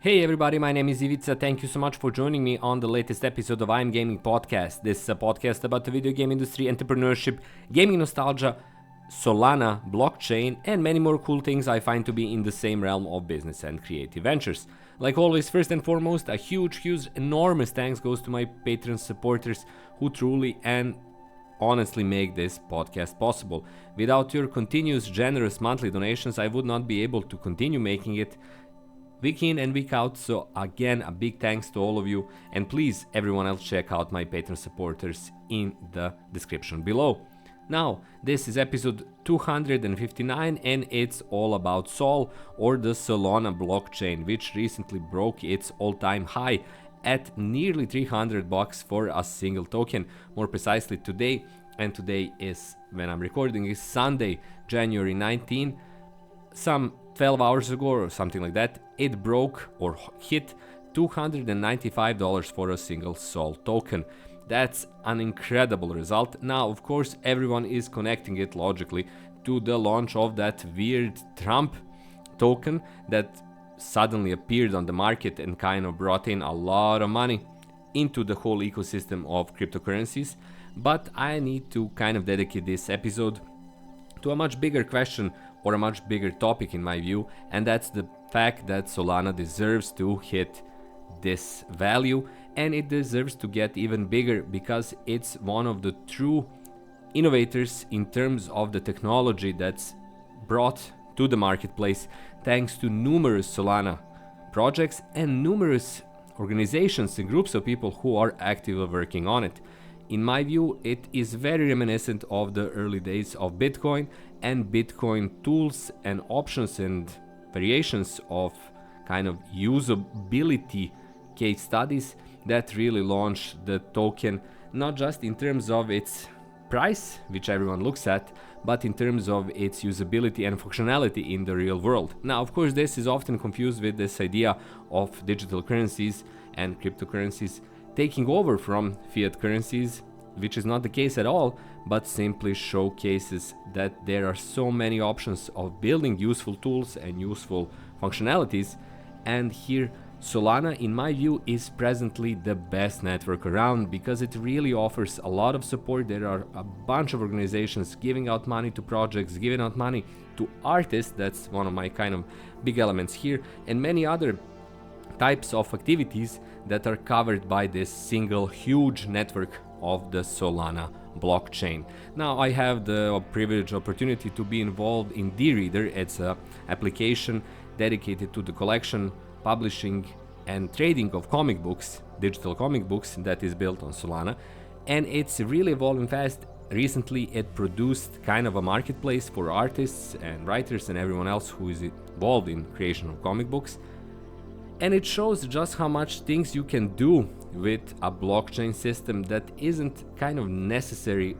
Hey everybody, my name is Ivica. Thank you so much for joining me on the latest episode of I'm Gaming Podcast. This is a podcast about the video game industry, entrepreneurship, gaming nostalgia, Solana, blockchain, and many more cool things I find to be in the same realm of business and creative ventures. Like always, first and foremost, a huge, enormous thanks goes to my Patreon supporters who truly and honestly make this podcast possible. Without your continuous generous monthly donations, I would not be able to continue making it week in and week out. So again, a big thanks to all of you, and please everyone else check out my Patreon supporters in the description below. Now, this is episode 259 and it's all about Sol, or the Solana blockchain, which recently broke its all-time high at nearly $300 for a single token. More precisely today, and today is, when I'm recording, is Sunday, January 19, some 12 hours ago or something like that, it broke or hit $295 for a single Sol token. That's an incredible result. Now, of course, everyone is connecting it logically to the launch of that weird Trump token that suddenly appeared on the market and kind of brought in a lot of money into the whole ecosystem of cryptocurrencies. But I need to kind of dedicate this episode to a much bigger question, or a much bigger topic in my view, and that's the fact that Solana deserves to hit this value, and it deserves to get even bigger because it's one of the true innovators in terms of the technology that's brought to the marketplace thanks to numerous Solana projects and numerous organizations and groups of people who are actively working on it. In my view, it is very reminiscent of the early days of Bitcoin and Bitcoin tools and options and variations of kind of usability case studies that really launched the token, not just in terms of its price, which everyone looks at, but in terms of its usability and functionality in the real world. Now, of course, this is often confused with this idea of digital currencies and cryptocurrencies taking over from fiat currencies, which is not the case at all, but simply showcases that there are so many options of building useful tools and useful functionalities. And here, Solana, in my view, is presently the best network around because it really offers a lot of support. There are a bunch of organizations giving out money to projects, giving out money to artists. That's one of my kind of big elements here, and many other types of activities that are covered by this single huge network of the Solana blockchain. Now, I have the privileged opportunity to be involved in D-Reader. It's an application dedicated to the collection, publishing and trading of comic books, digital comic books, that is built on Solana, and it's really evolving fast. Recently it produced kind of a marketplace for artists and writers and everyone else who is involved in creation of comic books. And it shows just how much things you can do with a blockchain system that isn't kind of necessary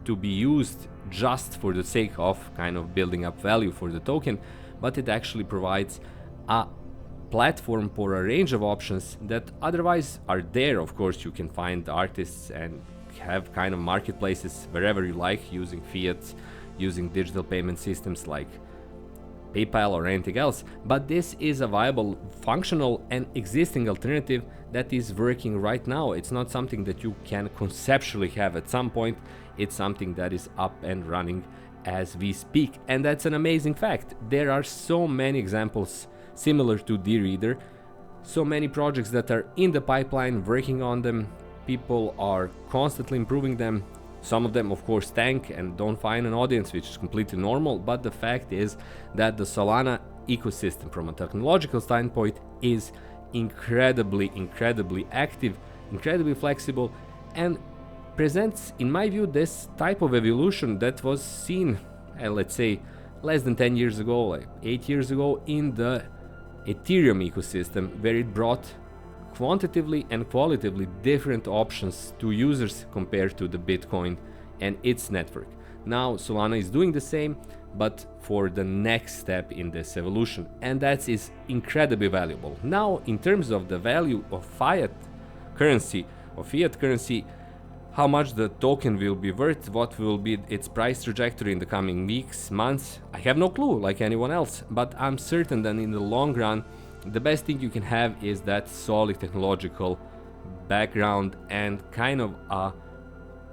to be used just for the sake of kind of building up value for the token, but it actually provides a platform for a range of options that otherwise are there. Of course, you can find artists and have kind of marketplaces wherever you like, using fiat, using digital payment systems like PayPal or anything else, but this is a viable, functional and existing alternative that is working right now. It's not something that you can conceptually have at some point. It's something that is up and running as we speak, and that's an amazing fact. There are so many examples similar to D-Reader, so many projects that are in the pipeline working on them. People are constantly improving them. Some of them, of course, tank and don't find an audience, which is completely normal, but the fact is that the Solana ecosystem from a technological standpoint is incredibly active, incredibly flexible, and presents, in my view, this type of evolution that was seen, let's say, less than 10 years ago, like 8 years ago, in the Ethereum ecosystem, where it brought quantitatively and qualitatively different options to users compared to the Bitcoin and its network. Now Solana is doing the same, but for the next step in this evolution, and that is incredibly valuable. Now, in terms of the value of fiat currency, how much the token will be worth, what will be its price trajectory in the coming weeks, months, I have no clue, like anyone else, but I'm certain that in the long run the best thing you can have is that solid technological background and kind of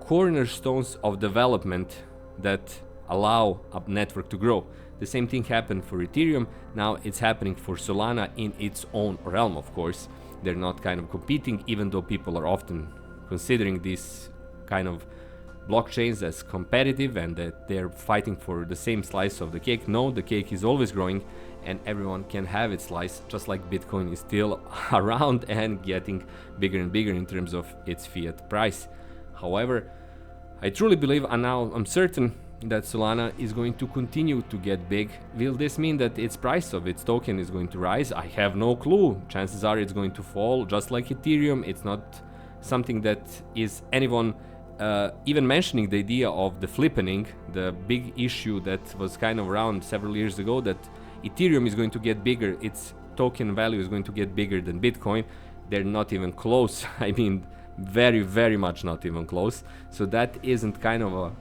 cornerstones of development that allow a network to grow. The same thing happened for Ethereum. Now it's happening for Solana in its own realm, of course. They're not kind of competing, even though people are often considering these kind of blockchains as competitive and that they're fighting for the same slice of the cake. No, the cake is always growing and everyone can have its slice, just like Bitcoin is still around and getting bigger and bigger in terms of its fiat price. However, I truly believe, and now I'm certain, that Solana is going to continue to get big. Will this mean that its price of its token is going to rise? I have no clue. Chances are it's going to fall, just like Ethereum. It's not something that is anyone even mentioning the idea of the flippening, the big issue that was kind of around several years ago, that Ethereum is going to get bigger, its token value is going to get bigger than Bitcoin. They're not even close. I mean, very, very much not even close. So that isn't kind of a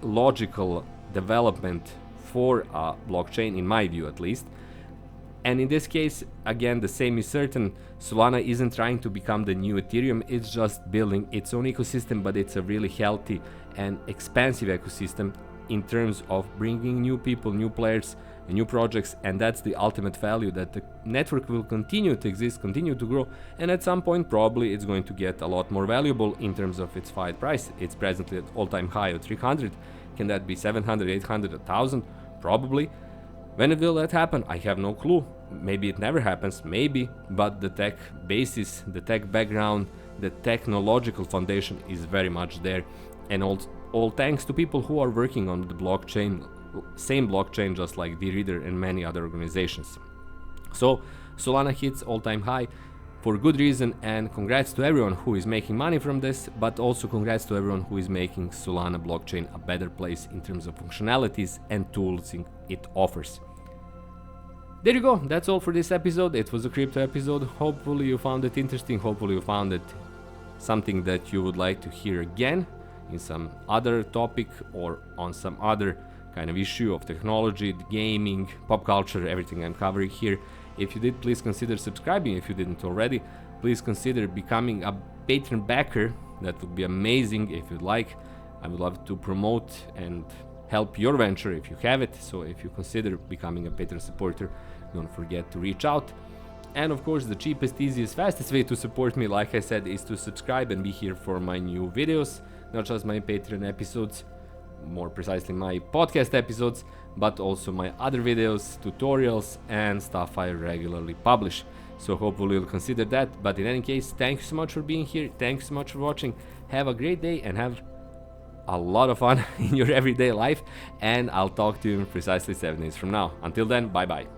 logical development for a blockchain, in my view at least. And in this case, again, the same is certain. Solana isn't trying to become the new Ethereum, it's just building its own ecosystem, but it's a really healthy and expansive ecosystem in terms of bringing new people, new players, new projects, and that's the ultimate value, that the network will continue to exist, continue to grow, and at some point probably it's going to get a lot more valuable in terms of its fiat price. It's presently at all-time high of 300. Can that be 700, 800, 1000? Probably. When will that happen? I have no clue. Maybe it never happens, maybe, but the tech basis, the tech background, the technological foundation is very much there, and all thanks to people who are working on the blockchain, same blockchain, just like D-Reader and many other organizations. So Solana hits all-time high for good reason, and congrats to everyone who is making money from this, but also congrats to everyone who is making Solana blockchain a better place in terms of functionalities and tools it offers. There you go, that's all for this episode. It was a crypto episode. Hopefully you found it interesting, hopefully you found it something that you would like to hear again in some other topic or on some other kind of issue of technology, gaming, pop culture, everything I'm covering here. If you did, please consider subscribing. If you didn't already, please consider becoming a Patreon backer. That would be amazing if you'd like. I would love to promote and help your venture if you have it. So if you consider becoming a Patreon supporter, don't forget to reach out. And of course, the cheapest, easiest, fastest way to support me, like I said, is to subscribe and be here for my new videos, not just my Patreon episodes, more precisely my podcast episodes, but also my other videos, tutorials, and stuff I regularly publish. So hopefully you'll consider that. But in any case, thanks so much for being here. Thanks so much for watching. Have a great day and have a lot of fun in your everyday life. And I'll talk to you in precisely 7 days from now. Until then, bye bye.